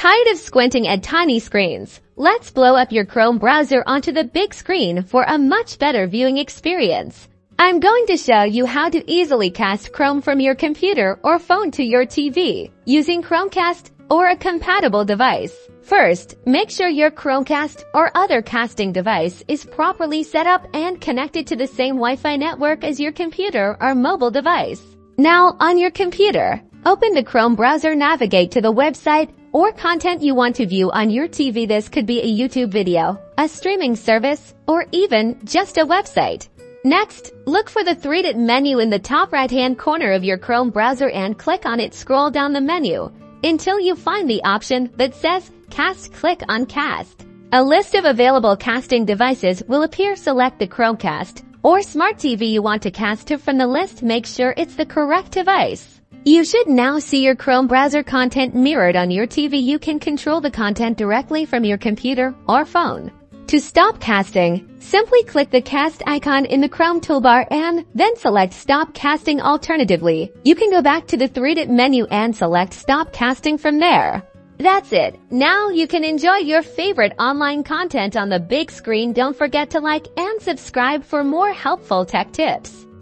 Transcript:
Tired of squinting at tiny screens? Let's blow up your Chrome browser onto the big screen for a much better viewing experience. I'm going to show you how to easily cast Chrome from your computer or phone to your TV using Chromecast or a compatible device. First, make sure your Chromecast or other casting device is properly set up and connected to the same Wi-Fi network as your computer or mobile device. Now, on your computer, open the Chrome browser, navigate to the website or content you want to view on your TV. This could be a YouTube video, a streaming service, or even just a website. Next, look for the three-dot menu in the top right-hand corner of your Chrome browser and click on it. Scroll down the menu until you find the option that says Cast. Click on Cast. A list of available casting devices will appear. Select the Chromecast or smart TV you want to cast to from the list. Make sure it's the correct device. You should now see your Chrome browser content mirrored on your TV. You can control the content directly from your computer or phone. To stop casting, simply click the cast icon in the Chrome toolbar and then select Stop Casting. Alternatively, you can go back to the three-dot menu and select Stop Casting from there. That's it. Now you can enjoy your favorite online content on the big screen. Don't forget to like and subscribe for more helpful tech tips.